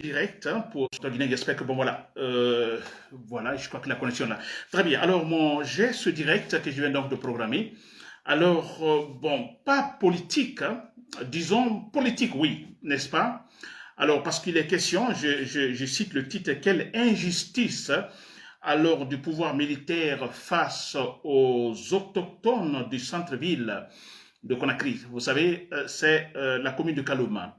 Direct hein, pour la Guinée. J'espère que bon voilà, voilà, je crois que la connexion là. Très bien. Alors j'ai ce direct que je viens donc de programmer. Alors bon, pas politique, hein, disons politique, oui, n'est-ce pas? Alors parce qu'il est question, je cite le titre, quelle injustice alors du pouvoir militaire face aux autochtones du centre-ville de Conakry. Vous savez, c'est la commune de Kalouma.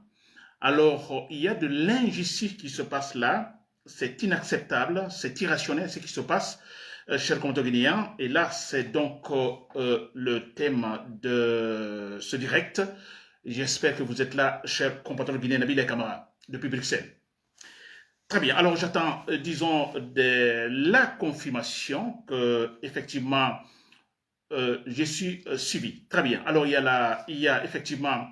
Alors, il y a de l'injustice qui se passe là. C'est inacceptable, c'est irrationnel ce qui se passe, chers Guinéens. Et là, c'est donc le thème de ce direct. J'espère que vous êtes là, chers compatriotes guinéens, Nabil et Camara, depuis Bruxelles. Très bien. Alors, j'attends, disons, la confirmation que, effectivement, je suis suivi. Très bien. Alors, il y a effectivement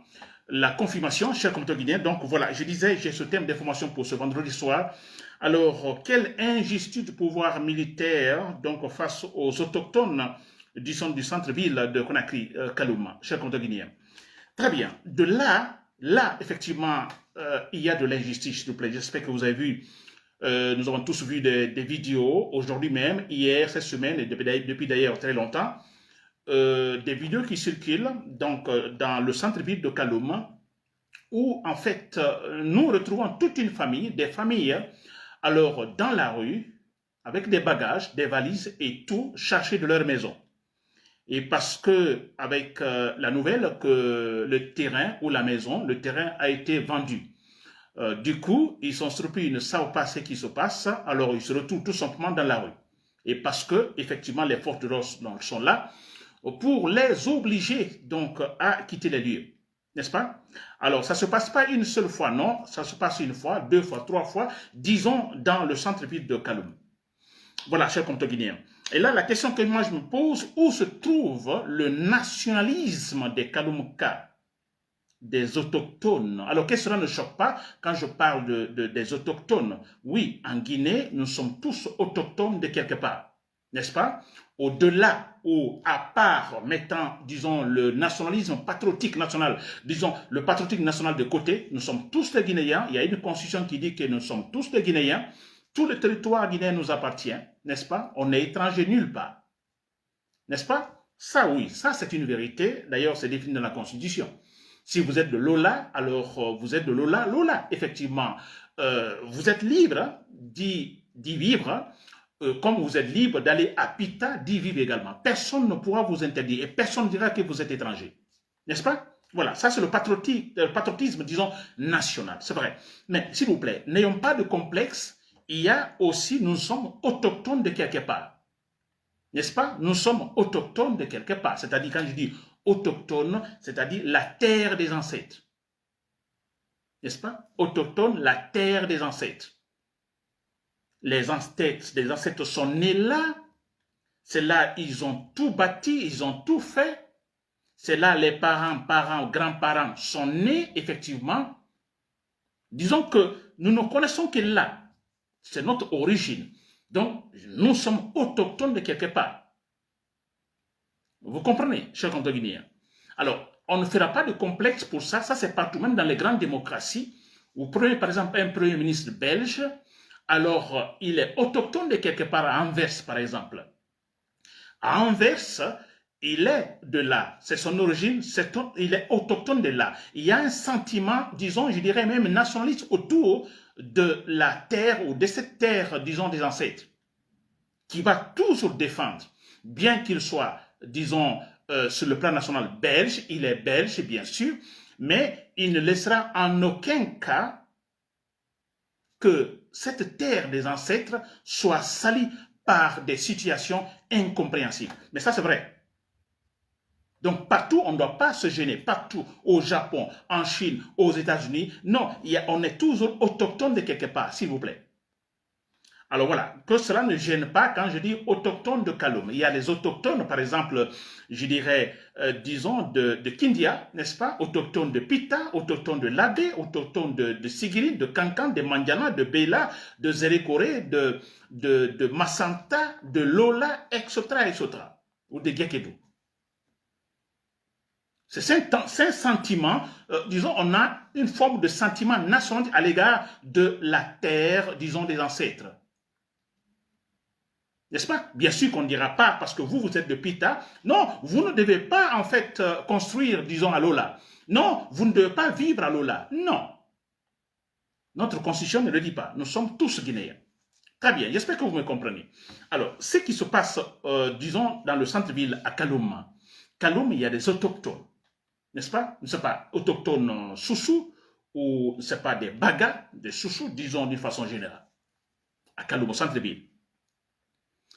la confirmation, cher comité guinéen. Donc, voilà, je disais, j'ai ce thème d'information pour ce vendredi soir. Alors, quelle injustice du pouvoir militaire donc face aux autochtones du centre-ville de Conakry, Kalouma, cher comité guinéen. Très bien. De là, effectivement, il y a de l'injustice, s'il vous plaît. J'espère que vous avez vu nous avons tous vu des vidéos aujourd'hui même, hier, cette semaine, et depuis d'ailleurs très longtemps, des vidéos qui circulent donc, dans le centre-ville de Kalouma, où en fait nous retrouvons toute une famille, des familles, alors dans la rue, avec des bagages, des valises et tout, chercher de leur maison. Et parce que avec la nouvelle que le terrain ou la maison, le terrain a été vendu. Du coup, ils sont surpris, ils ne savent pas ce qui se passe, alors ils se retrouvent tout simplement dans la rue. Et parce que, effectivement, les forces de l'ordre sont là, pour les obliger donc à quitter les lieux. N'est-ce pas? Alors, ça ne se passe pas une seule fois, non. Ça se passe une fois, deux fois, trois fois, disons dans le centre-ville de Kaloum. Voilà, chers compatriotes guinéens. Et là, la question que moi je me pose, où se trouve le nationalisme des Kaloumka, des autochtones? Alors, qu'est-ce que cela ne choque pas quand je parle des autochtones? Oui, en Guinée, nous sommes tous autochtones de quelque part, n'est-ce pas? Au-delà ou à part mettant, disons, le nationalisme patriotique national, disons, le patriotique national de côté, nous sommes tous des Guinéens. Il y a une constitution qui dit que nous sommes tous des Guinéens. Tout le territoire guinéen nous appartient, n'est-ce pas? On n'est étranger nulle part, n'est-ce pas? Ça, oui, ça c'est une vérité. D'ailleurs, c'est défini dans la Constitution. Si vous êtes de Lola, alors vous êtes de Lola. Lola, effectivement, vous êtes libre d'y vivre, comme vous êtes libre d'aller à Pita, d'y vivre également. Personne ne pourra vous interdire et personne ne dira que vous êtes étranger. N'est-ce pas? Voilà, ça c'est le patriotisme, disons, national. C'est vrai. Mais s'il vous plaît, n'ayons pas de complexe. Il y a aussi, nous sommes autochtones de quelque part. N'est-ce pas? Nous sommes autochtones de quelque part. C'est-à-dire, quand je dis autochtone, c'est-à-dire la terre des ancêtres. N'est-ce pas? Autochtone, la terre des ancêtres. Les ancêtres sont nés là. C'est là, ils ont tout bâti, ils ont tout fait. C'est là, les parents, grands-parents sont nés, effectivement. Disons que nous ne connaissons que là. C'est notre origine. Donc, nous sommes autochtones de quelque part. Vous comprenez, chers Guinéens? Alors, on ne fera pas de complexe pour ça. Ça, c'est partout, même dans les grandes démocraties. Vous prenez, par exemple, un premier ministre belge. Alors, il est autochtone de quelque part à Anvers, par exemple. À Anvers, il est de là. C'est son origine, il est autochtone de là. Il y a un sentiment, disons, je dirais même nationaliste autour de la terre ou de cette terre, disons, des ancêtres, qui va toujours défendre, bien qu'il soit, disons, sur le plan national belge, il est belge, bien sûr, mais il ne laissera en aucun cas que cette terre des ancêtres soit salie par des situations incompréhensibles. Mais ça, c'est vrai. Donc, partout, on ne doit pas se gêner. Partout, au Japon, en Chine, aux États-Unis. Non, on est toujours autochtone de quelque part, s'il vous plaît. Alors voilà, que cela ne gêne pas quand je dis autochtones de Kaloum. Il y a les autochtones, par exemple, je dirais, disons, de Kindia, n'est-ce pas? Autochtones de Pita, autochtones de Labé, autochtones de Sigiri, de Kankan, de Mandiana, de Bela, de Zérékoré, de Massanta, de Lola, etc., etc. Ou de Gekedou. C'est un sentiment, disons, on a une forme de sentiment national à l'égard de la terre, disons, des ancêtres. N'est-ce pas? Bien sûr qu'on ne dira pas, parce que vous êtes de Pita. Non, vous ne devez pas, en fait, construire, disons, à Lola. Non, vous ne devez pas vivre à Lola. Non. Notre constitution ne le dit pas. Nous sommes tous Guinéens. Très bien, j'espère que vous me comprenez. Alors, ce qui se passe, disons, dans le centre-ville à Kaloum. Kaloum, il y a des autochtones. N'est-ce pas? Ne sais pas, autochtones Soussou ou ne sais pas des Bagas, des Soussou, disons d'une façon générale, à Kaloum, au centre-ville.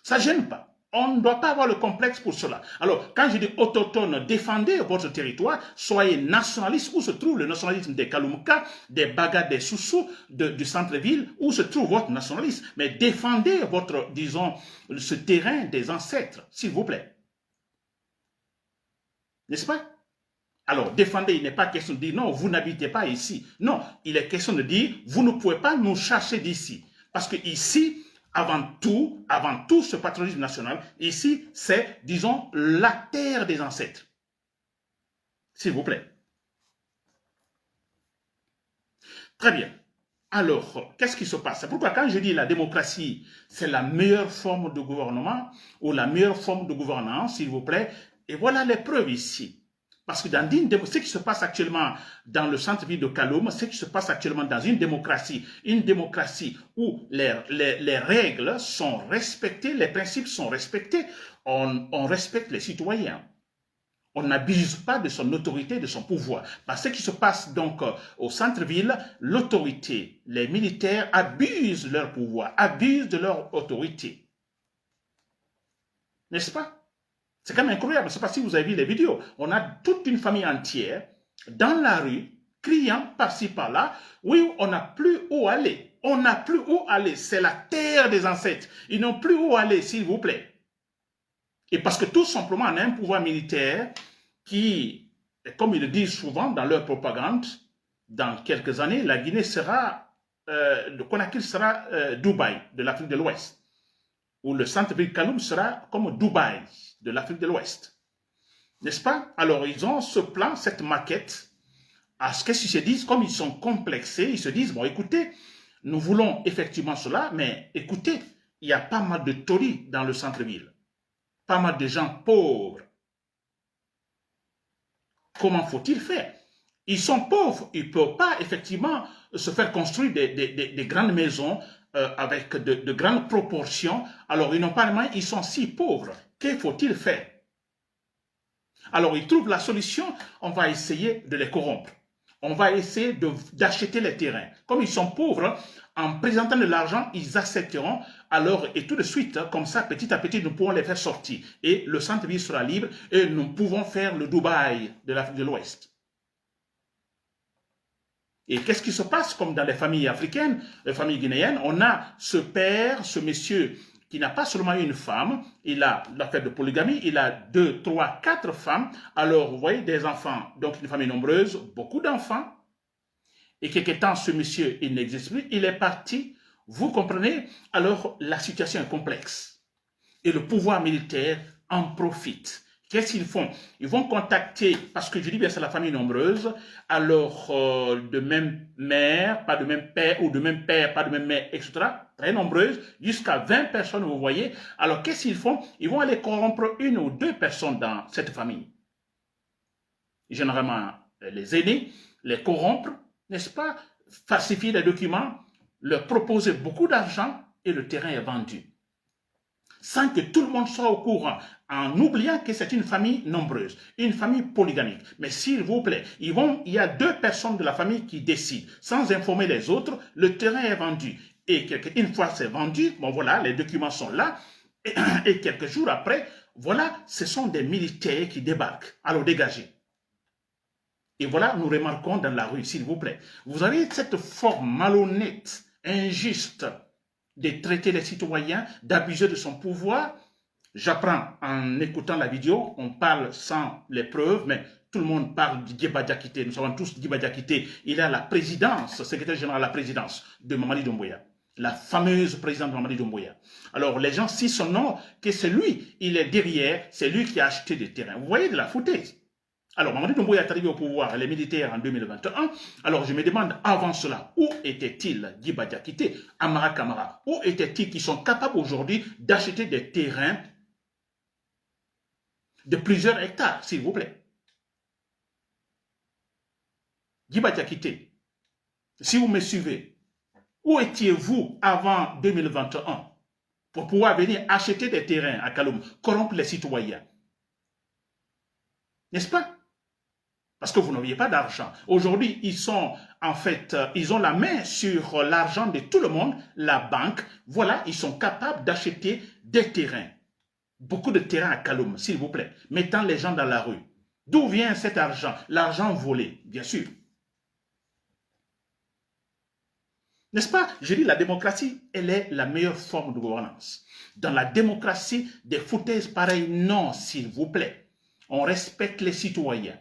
Ça ne gêne pas. On ne doit pas avoir le complexe pour cela. Alors, quand je dis autochtone, défendez votre territoire, soyez nationaliste. Où se trouve le nationalisme des Kaloumka, des Bagas, des Soussou, du centre-ville? Où se trouve votre nationalisme? Mais défendez votre, disons, ce terrain des ancêtres, s'il vous plaît. N'est-ce pas? Alors, défendez, il n'est pas question de dire non, vous n'habitez pas ici. Non, il est question de dire, vous ne pouvez pas nous chercher d'ici. Parce que ici, avant tout ce patriotisme national, ici, c'est, disons, la terre des ancêtres. S'il vous plaît. Très bien. Alors, qu'est-ce qui se passe? C'est pourquoi quand je dis la démocratie, c'est la meilleure forme de gouvernement ou la meilleure forme de gouvernance, s'il vous plaît. Et voilà les preuves ici. Parce que dans ce qui se passe actuellement dans le centre-ville de Kaloum, ce qui se passe actuellement dans une démocratie où les règles sont respectées, les principes sont respectés, on respecte les citoyens. On n'abuse pas de son autorité, de son pouvoir. Parce que ce qui se passe donc au centre-ville, l'autorité, les militaires abusent de leur pouvoir, abusent de leur autorité. N'est-ce pas? C'est quand même incroyable, je ne sais pas si vous avez vu les vidéos. On a toute une famille entière dans la rue, criant par-ci par-là. Oui, on n'a plus où aller. On n'a plus où aller. C'est la terre des ancêtres. Ils n'ont plus où aller, s'il vous plaît. Et parce que tout simplement, on a un pouvoir militaire qui, comme ils le disent souvent dans leur propagande, dans quelques années, la Guinée sera, le Conakry sera Dubaï de l'Afrique de l'Ouest. Ou le centre-ville Kaloum sera comme Dubaï de l'Afrique de l'Ouest. N'est-ce pas? Alors, ils ont ce plan, cette maquette. À ce qu'ils se disent, comme ils sont complexés, ils se disent, bon, écoutez, nous voulons effectivement cela, mais écoutez, il y a pas mal de tories dans le centre-ville. Pas mal de gens pauvres. Comment faut-il faire? Ils sont pauvres, ils ne peuvent pas effectivement se faire construire des grandes maisons avec de grandes proportions. Alors, ils n'ont pas les moyens, ils sont si pauvres. Que faut-il faire? Alors, ils trouvent la solution, on va essayer de les corrompre. On va essayer d'acheter les terrains. Comme ils sont pauvres, en présentant de l'argent, ils accepteront. Alors, et tout de suite, comme ça, petit à petit, nous pourrons les faire sortir. Et le centre-ville sera libre et nous pouvons faire le Dubaï de l'Afrique de l'Ouest. Et qu'est-ce qui se passe comme dans les familles africaines, les familles guinéennes? On a ce père, ce monsieur qui n'a pas seulement une femme, il a l'affaire de polygamie, il a 2, 3, 4 femmes. Alors, vous voyez, des enfants, donc une famille nombreuse, beaucoup d'enfants. Et quelque temps, ce monsieur, il n'existe plus, il est parti. Vous comprenez? Alors, la situation est complexe. Et le pouvoir militaire en profite. Qu'est-ce qu'ils font? Ils vont contacter, parce que je dis bien c'est la famille nombreuse, alors de même mère, pas de même père, ou de même père, pas de même mère, etc. Très nombreuses, jusqu'à 20 personnes, vous voyez. Alors qu'est-ce qu'ils font? Ils vont aller corrompre 1 ou 2 personnes dans cette famille. Généralement, les aînés, les corrompre, n'est-ce pas? Falsifier les documents, leur proposer beaucoup d'argent et le terrain est vendu. Sans que tout le monde soit au courant, en oubliant que c'est une famille nombreuse, une famille polygamique. Mais s'il vous plaît, il y a 2 personnes de la famille qui décident, sans informer les autres, le terrain est vendu. Et une fois c'est vendu, bon voilà, les documents sont là, et quelques jours après, voilà, ce sont des militaires qui débarquent. Alors dégagez. Et voilà, nous remarquons dans la rue, s'il vous plaît. Vous avez cette forme malhonnête, injuste, de traiter les citoyens, d'abuser de son pouvoir. J'apprends en écoutant la vidéo, on parle sans les preuves, mais tout le monde parle de Diéba Diakité. Nous savons tous Diéba Diakité. Il est à la présidence, secrétaire général à la présidence de Mamadi Doumbouya, la fameuse présidente de Mamadi Doumbouya. Alors les gens cient son nom, que c'est lui, il est derrière, c'est lui qui a acheté des terrains. Vous voyez de la foutaise. Alors, Mamadi Doumbouya est arrivé au pouvoir, les militaires en 2021. Alors, je me demande, avant cela, où était-il, Guiba Diakité, Amara Kamara? Où étaient-ils qui sont capables aujourd'hui d'acheter des terrains de plusieurs hectares, s'il vous plaît? Guiba Diakité, si vous me suivez, où étiez-vous avant 2021 pour pouvoir venir acheter des terrains à Kaloum, corrompre les citoyens? N'est-ce pas? Parce que vous n'aviez pas d'argent. Aujourd'hui, ils sont, en fait, ils ont la main sur l'argent de tout le monde, la banque. Voilà, ils sont capables d'acheter des terrains. Beaucoup de terrains à Kaloum, s'il vous plaît, mettant les gens dans la rue. D'où vient cet argent? L'argent volé, bien sûr. N'est-ce pas? Je dis la démocratie, elle est la meilleure forme de gouvernance. Dans la démocratie, des foutaises pareilles, non, s'il vous plaît. On respecte les citoyens.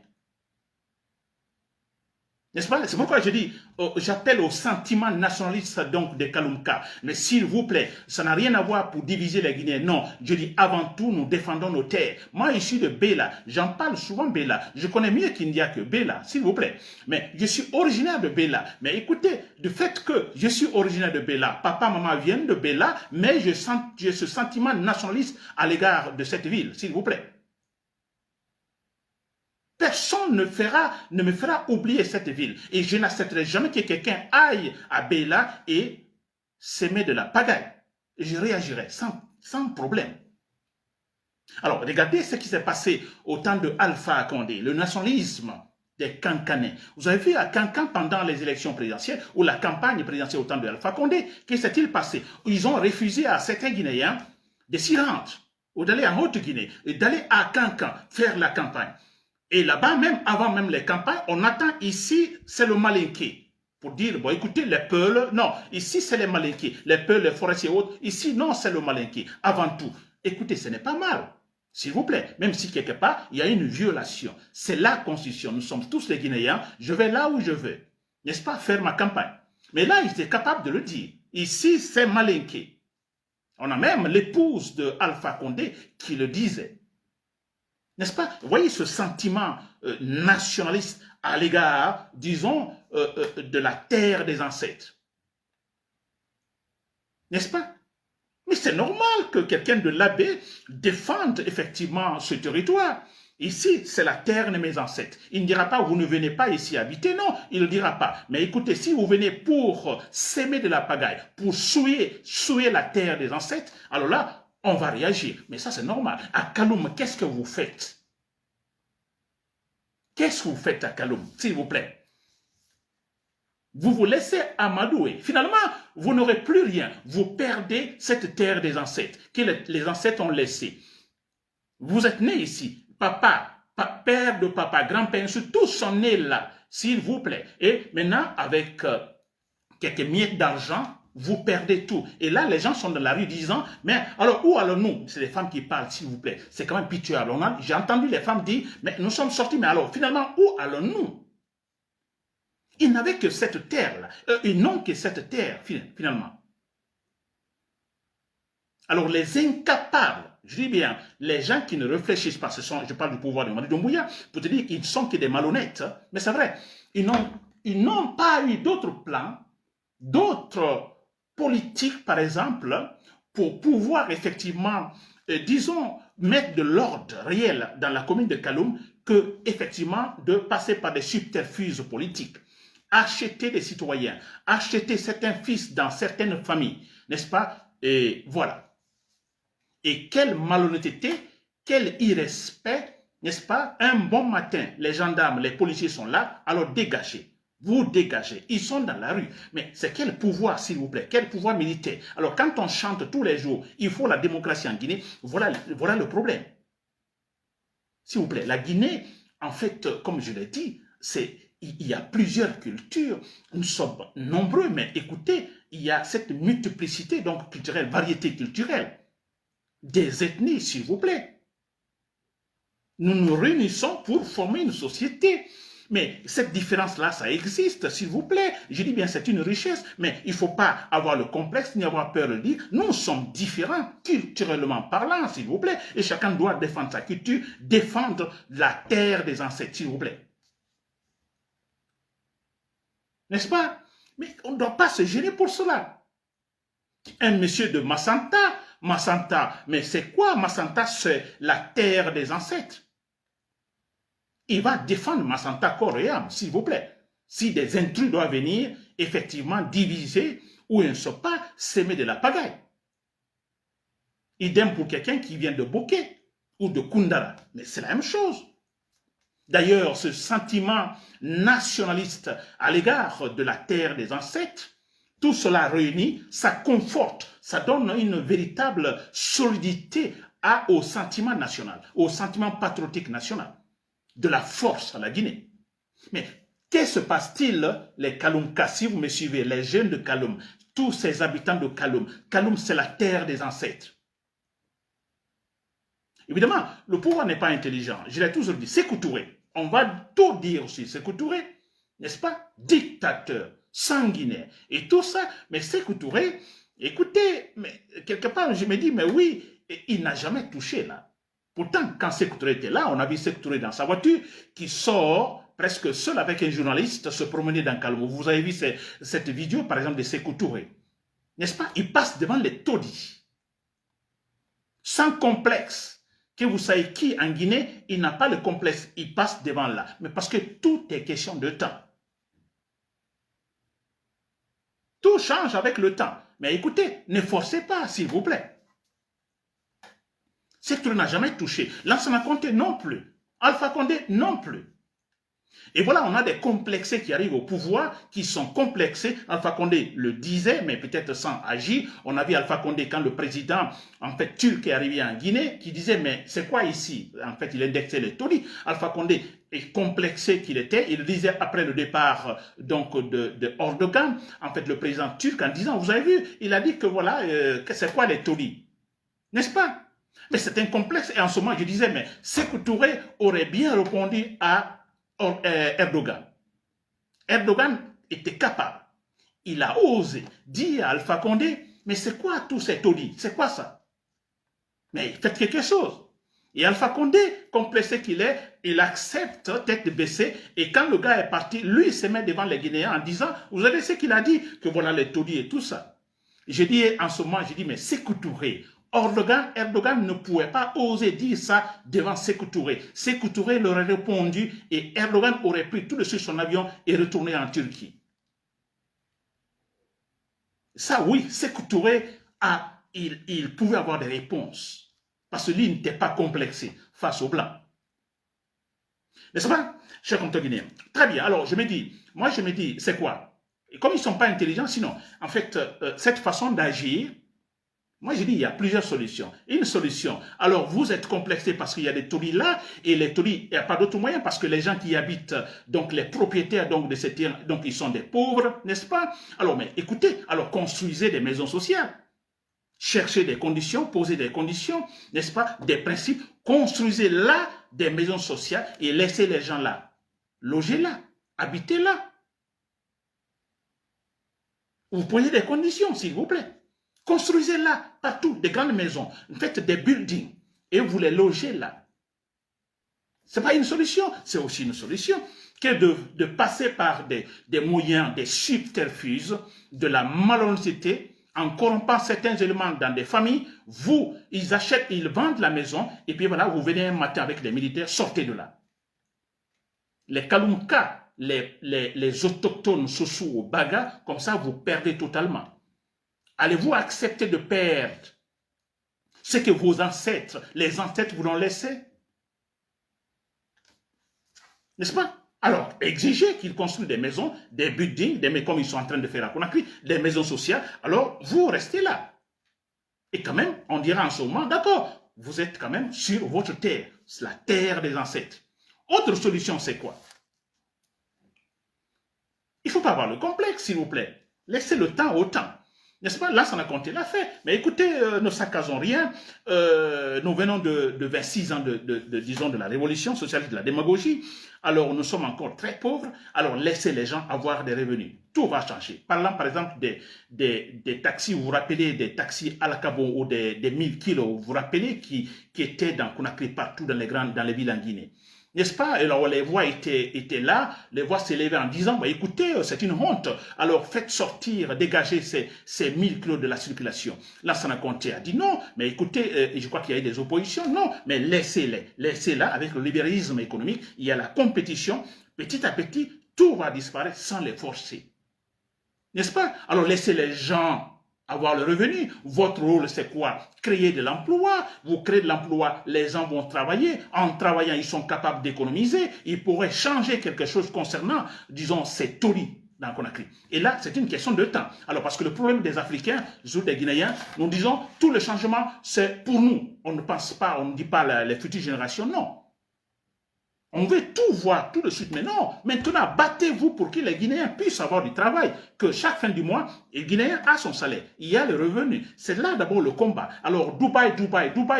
N'est-ce pas? C'est pourquoi je dis, j'appelle au sentiment nationaliste donc de Kaloumka. Mais s'il vous plaît, ça n'a rien à voir pour diviser les Guinéens. Non, je dis avant tout, nous défendons nos terres. Moi, je suis de Bela. J'en parle souvent Bela. Je connais mieux Kindia que Bela, s'il vous plaît. Mais je suis originaire de Bela. Mais écoutez, du fait que je suis originaire de Bela, papa, maman viennent de Bela, mais j'ai ce sentiment nationaliste à l'égard de cette ville, s'il vous plaît. Personne ne me fera oublier cette ville. Et je n'accepterai jamais que quelqu'un aille à Bela et s'aimer de la pagaille. Et je réagirai sans problème. Alors, regardez ce qui s'est passé au temps de Alpha Condé, le nationalisme des Cancanais. Vous avez vu à Cancan pendant les élections présidentielles ou la campagne présidentielle au temps de Alpha Condé, que s'est-il passé? Ils ont refusé à certains Guinéens de s'y rendre ou d'aller en Haute-Guinée et d'aller à Cancan faire la campagne. Et là-bas, même avant même les campagnes, on attend ici, c'est le malinqué. Pour dire, bon, écoutez, les Peuls, non, ici, c'est les malinqués. Les Peuls, les forestiers et autres, ici, non, c'est le malinqué. Avant tout, écoutez, ce n'est pas mal. S'il vous plaît, même si quelque part, il y a une violation. C'est la Constitution. Nous sommes tous les Guinéens. Je vais là où je veux. N'est-ce pas, faire ma campagne. Mais là, ils étaient capables de le dire. Ici, c'est malinqué. On a même l'épouse de Alpha Condé qui le disait. N'est-ce pas? Vous voyez ce sentiment nationaliste à l'égard, disons, de la terre des ancêtres. N'est-ce pas? Mais c'est normal que quelqu'un de l'abbé défende effectivement ce territoire. Ici, c'est la terre de mes ancêtres. Il ne dira pas, vous ne venez pas ici habiter. Non, il ne dira pas. Mais écoutez, si vous venez pour s'aimer de la pagaille, pour souiller la terre des ancêtres, alors là, on va réagir. Mais ça, c'est normal. À Kaloum, qu'est-ce que vous faites? Qu'est-ce que vous faites à Kaloum, s'il vous plaît? Vous vous laissez amadouer. Finalement, vous n'aurez plus rien. Vous perdez cette terre des ancêtres que les ancêtres ont laissée. Vous êtes né ici. Papa, père de papa, grand-père, tous sont nés là, s'il vous plaît. Et maintenant, avec quelques miettes d'argent, vous perdez tout. Et là, les gens sont dans la rue disant, mais alors où allons-nous? C'est les femmes qui parlent, s'il vous plaît. C'est quand même pitiable. J'ai entendu les femmes dire, mais nous sommes sortis, mais alors finalement, où allons-nous? Ils n'avaient que cette terre-là. Ils n'ont que cette terre, finalement. Alors les incapables, je dis bien, les gens qui ne réfléchissent pas, je parle du pouvoir de Mamadi Doumbouya, pour te dire qu'ils ne sont que des malhonnêtes. Mais c'est vrai, ils n'ont pas eu d'autres plans, d'autres politiques, par exemple, pour pouvoir effectivement, disons, mettre de l'ordre réel dans la commune de Kaloum que, effectivement, de passer par des subterfuges politiques. Acheter des citoyens, acheter certains fils dans certaines familles, n'est-ce pas? Et voilà. Et quelle malhonnêteté, quel irrespect, n'est-ce pas? Un bon matin, les gendarmes, les policiers sont là, alors dégagez. Vous dégagez. Ils sont dans la rue. Mais c'est quel pouvoir, s'il vous plaît? Quel pouvoir militaire? Alors, quand on chante tous les jours, il faut la démocratie en Guinée, voilà le problème. S'il vous plaît, la Guinée, en fait, comme je l'ai dit, il y a plusieurs cultures. Nous sommes nombreux, mais écoutez, il y a cette multiplicité donc culturelle, variété culturelle. Des ethnies, s'il vous plaît. Nous nous réunissons pour former une société. Mais cette différence-là, ça existe, s'il vous plaît. Je dis bien, c'est une richesse, mais il ne faut pas avoir le complexe ni avoir peur de dire. Nous sommes différents, culturellement parlant, s'il vous plaît, et chacun doit défendre sa culture, défendre la terre des ancêtres, s'il vous plaît. N'est-ce pas? Mais on ne doit pas se gêner pour cela. Un monsieur de Massanta, mais c'est quoi Massanta? C'est la terre des ancêtres. Il va défendre Massanta corps et âme, s'il vous plaît. Si des intrus doivent venir, effectivement, diviser ou ne sont pas s'aimer de la pagaille. Idem pour quelqu'un qui vient de Bokeh ou de Kundara. Mais c'est la même chose. D'ailleurs, ce sentiment nationaliste à l'égard de la terre des ancêtres, tout cela réuni, ça conforte, ça donne une véritable solidité au sentiment national, au sentiment patriotique national, de la force à la Guinée. Mais que se passe-t-il, les Kaloum-Ka, si vous me suivez, les jeunes de Kaloum, tous ces habitants de Kaloum? Kaloum, c'est la terre des ancêtres. Évidemment, le pouvoir n'est pas intelligent. Je l'ai toujours dit, Sékou Touré, on va tout dire aussi, Sékou Touré, n'est-ce pas? Dictateur, sanguinaire, et tout ça. Mais Sékou Touré, écoutez, mais quelque part, je me dis, mais oui, il n'a jamais touché là. Pourtant, quand Sékou Touré était là, on a vu Sékou Touré dans sa voiture, qui sort presque seul avec un journaliste se promener dans Kalou. Vous avez vu cette vidéo, par exemple, de Sékou Touré. N'est-ce pas? Il passe devant les taudis, sans complexe. Que vous savez qui en Guinée, il n'a pas le complexe, il passe devant là. Mais parce que tout est question de temps. Tout change avec le temps. Mais écoutez, ne forcez pas, s'il vous plaît. Sékou Touré n'a jamais touché. Lansana Conté non plus. Alpha Condé non plus. Et voilà, on a des complexés qui arrivent au pouvoir, qui sont complexés. Alpha Condé le disait, mais peut-être sans agir. On a vu Alpha Condé quand le président, en fait, turc est arrivé en Guinée, qui disait, mais c'est quoi ici? En fait, il indexait les taudis. Alpha Condé est complexé qu'il était. Il disait après le départ donc de Erdogan, en fait, le président turc, en disant, vous avez vu, il a dit que voilà, c'est quoi les taudis? N'est-ce pas? Mais c'est un complexe. Et en ce moment, je disais, mais Sékou Touré aurait bien répondu à Erdogan. Erdogan était capable. Il a osé dire à Alpha Condé, mais c'est quoi tous ces taudis? C'est quoi ça? Mais faites quelque chose. Et Alpha Condé, complexé qu'il est, il accepte tête baissée. Et quand le gars est parti, lui, il se met devant les Guinéens en disant, vous avez ce qu'il a dit, que voilà les taudis et tout ça. J'ai dit en ce moment, j'ai dit, mais Sékou Touré, Erdogan ne pouvait pas oser dire ça devant Sékou Touré. Sékou Touré leur aurait répondu et Erdogan aurait pris tout de suite son avion et retourné en Turquie. Ça, oui, Sékou Touré, il pouvait avoir des réponses. Parce que lui n'était pas complexé face aux Blancs. N'est-ce pas, cher compteur guinéen? Très bien, alors je me dis, c'est quoi? Et comme ils ne sont pas intelligents, sinon, en fait, cette façon d'agir, moi, je dis, il y a plusieurs solutions. Une solution, alors vous êtes complexé parce qu'il y a des taudis là, et les taudis, il n'y a pas d'autre moyen parce que les gens qui y habitent, donc les propriétaires donc, de ces terres, donc ils sont des pauvres, n'est-ce pas? Alors, mais écoutez, alors construisez des maisons sociales. Cherchez des conditions, posez des conditions, n'est-ce pas? Des principes, construisez là des maisons sociales et laissez les gens là. Logez là, habitez là. Vous posez des conditions, s'il vous plaît. Construisez là, partout, des grandes maisons. Faites des buildings et vous les logez là. Ce n'est pas une solution, c'est aussi une solution que de passer par des moyens, des subterfuges, de la malhonnêteté, en corrompant certains éléments dans des familles. Vous, ils achètent, ils vendent la maison et puis voilà, vous venez un matin avec les militaires, sortez de là. Les Kaloum-Ka, les autochtones Soussou ou Baga, comme ça vous perdez totalement. Allez-vous accepter de perdre ce que vos ancêtres, les ancêtres vous l'ont laissé? N'est-ce pas? Alors, exigez qu'ils construisent des maisons, des buildings, comme ils sont en train de faire à Conakry, des maisons sociales. Alors, vous restez là. Et quand même, on dira en ce moment, d'accord, vous êtes quand même sur votre terre. C'est la terre des ancêtres. Autre solution, c'est quoi? Il ne faut pas avoir le complexe, s'il vous plaît. Laissez le temps au temps. N'est-ce pas? Là, ça n'a compté l'a fait. Mais écoutez, ne saccasons rien. Nous venons de 26 ans disons, de la révolution socialiste, de la démagogie. Alors, nous sommes encore très pauvres. Alors, laissez les gens avoir des revenus. Tout va changer. Parlant, par exemple, des taxis, vous vous rappelez des taxis à la Cabo ou des 1000 kilos, vous vous rappelez qui étaient dans Conakry partout dans les villes en Guinée. N'est-ce pas? Alors, les voix étaient là, les voix s'élevaient en disant, bah, écoutez, c'est une honte. Alors, faites sortir, dégagez ces 1000 kilos de la circulation. Là, ça n'a compté a dit non, mais écoutez, je crois qu'il y a eu des oppositions. Non, mais laissez-les. Laissez-la avec le libéralisme économique. Il y a la compétition. Petit à petit, tout va disparaître sans les forcer. N'est-ce pas? Alors, laissez les gens avoir le revenu. Votre rôle, c'est quoi? Créer de l'emploi. Vous créez de l'emploi, les gens vont travailler. En travaillant, ils sont capables d'économiser. Ils pourraient changer quelque chose concernant, disons, ces taulis dans Conakry. Et là, c'est une question de temps. Alors, parce que le problème des Africains, des Guinéens, nous disons, tout le changement, c'est pour nous. On ne pense pas, on ne dit pas les futures générations, non. On veut tout voir tout de suite, mais non. Maintenant, battez-vous pour que les Guinéens puissent avoir du travail, que chaque fin du mois, le Guinéen a son salaire, il y a le revenu. C'est là d'abord le combat. Alors, Dubaï,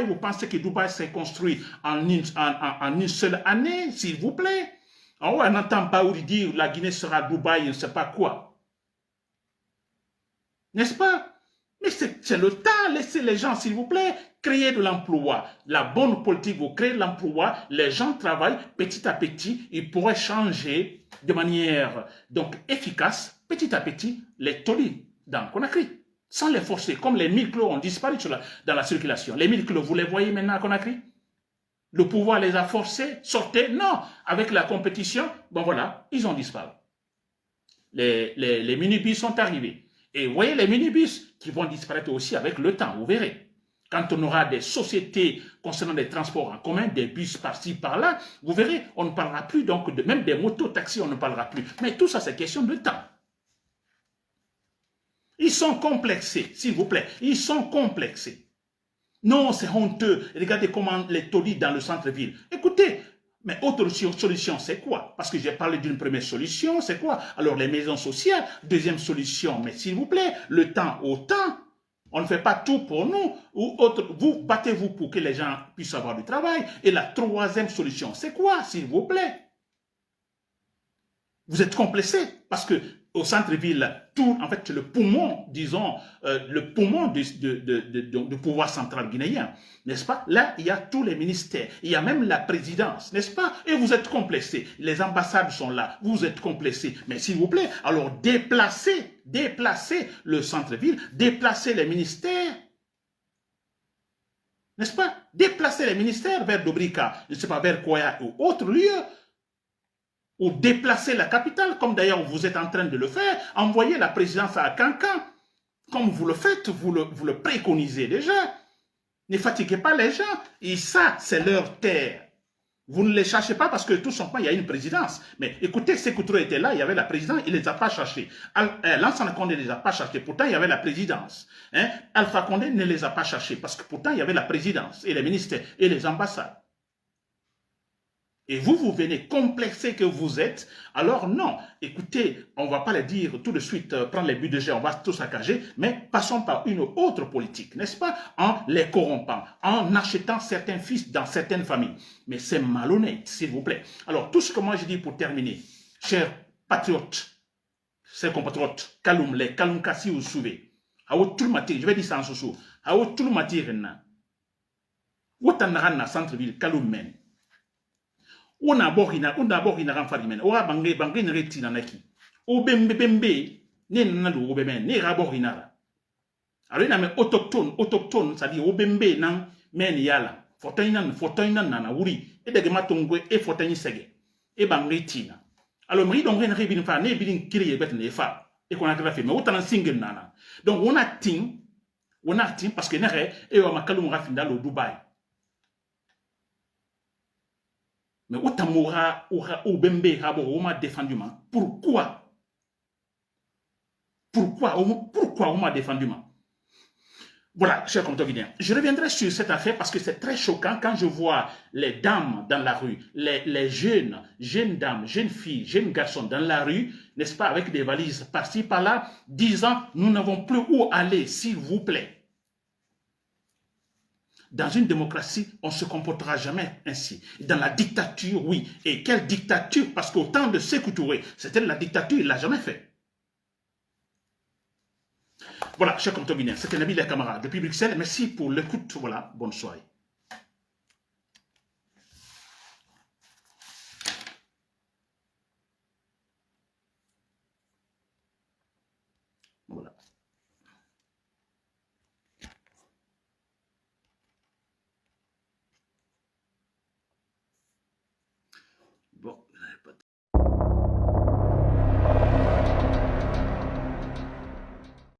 vous pensez que Dubaï s'est construit en une seule année, s'il vous plaît? On n'entend pas dire la Guinée sera Dubaï, je ne sais pas quoi. N'est-ce pas? Mais c'est le temps, laissez les gens, s'il vous plaît, créer de l'emploi. La bonne politique, vous créez de l'emploi, les gens travaillent petit à petit, ils pourraient changer de manière donc efficace, petit à petit, les taulis dans Conakry, sans les forcer, comme les 1000 kilos ont disparu dans la circulation. Les 1000 kilos, vous les voyez maintenant à Conakry? Le pouvoir les a forcés, sortez, non, avec la compétition, bon voilà, ils ont disparu. Les minibus sont arrivés. Et vous voyez les minibus qui vont disparaître aussi avec le temps, vous verrez. Quand on aura des sociétés concernant des transports en commun, des bus par-ci, par-là, vous verrez, on ne parlera plus donc même des motos-taxis, on ne parlera plus. Mais tout ça, c'est question de temps. Ils sont complexés, s'il vous plaît. Ils sont complexés. Non, c'est honteux. Regardez comment les taudis dans le centre-ville. Écoutez, mais autre solution, c'est quoi? Parce que j'ai parlé d'une première solution, c'est quoi? Alors, les maisons sociales. Deuxième solution, mais s'il vous plaît, le temps au temps. On ne fait pas tout pour nous. Ou autre, vous, battez-vous pour que les gens puissent avoir du travail. Et la troisième solution, c'est quoi, s'il vous plaît? Vous êtes complexé parce que au centre-ville, tout, en fait, le poumon, disons, le poumon du pouvoir central guinéen, n'est-ce pas? Là, il y a tous les ministères, il y a même la présidence, n'est-ce pas? Et vous êtes complexés. Les ambassades sont là, vous êtes complexés. Mais s'il vous plaît, alors déplacez le centre-ville, déplacez les ministères, n'est-ce pas? Déplacez les ministères vers Dobrika, je ne sais pas, vers Koya ou autre lieu, ou déplacer la capitale, comme d'ailleurs vous êtes en train de le faire, envoyer la présidence à Cancan, comme vous le faites, vous le préconisez déjà. Ne fatiguez pas les gens, et ça, c'est leur terre. Vous ne les cherchez pas parce que tout simplement, il y a une présidence. Mais écoutez, Sékou Touré était là, il y avait la présidence, il ne les a pas cherchés. Lansana Condé ne les a pas cherchés, pourtant il y avait la présidence. Alpha Condé ne les a pas cherchés parce que pourtant il y avait la présidence et les ministères et les ambassades. Et vous venez complexer que vous êtes, alors non, écoutez, on ne va pas le dire tout de suite, prendre les budgets, on va tout saccager, mais passons par une autre politique, n'est-ce pas? En les corrompant, en achetant certains fils dans certaines familles. Mais c'est malhonnête, s'il vous plaît. Alors, tout ce que moi je dis pour terminer, chers patriotes, chers compatriotes, Kaloum, les Kaloum Kassi ou Souvé, je vais dire ça en sous-sous, à tout le matir, na centre-ville, Kaloum men. On a borina ran farimen o bange ne retina naki o bembe ne na do o bembe ne ra borina alors ina me autochtone ça dit o bembe nan men yala fotoy nan na wuri e dege matongwe e fotoy sege e bange tina alors mi donc ne rebin fa ne bilin kiri bet ne fa e qu'on a grafé mais autant single nana donc on a tin parce que ne re e o makalum rafinda lo Dubaï. Mais Otamora ou Bembe on m'a défendu. Pourquoi on m'a défendu? Voilà, chers compatriotes guinéens. Je reviendrai sur cette affaire parce que c'est très choquant quand je vois les dames dans la rue, les jeunes dames, jeunes filles, jeunes garçons dans la rue, n'est-ce pas, avec des valises par-ci, par-là, disant nous n'avons plus où aller, s'il vous plaît. Dans une démocratie, on ne se comportera jamais ainsi. Dans la dictature, oui. Et quelle dictature? Parce qu'au temps de Sékou Touré, c'était la dictature, il ne l'a jamais fait. Voilà, chers compatriotes guinéens, c'était Nabil Kamara depuis Bruxelles. Merci pour l'écoute. Voilà, bonne soirée.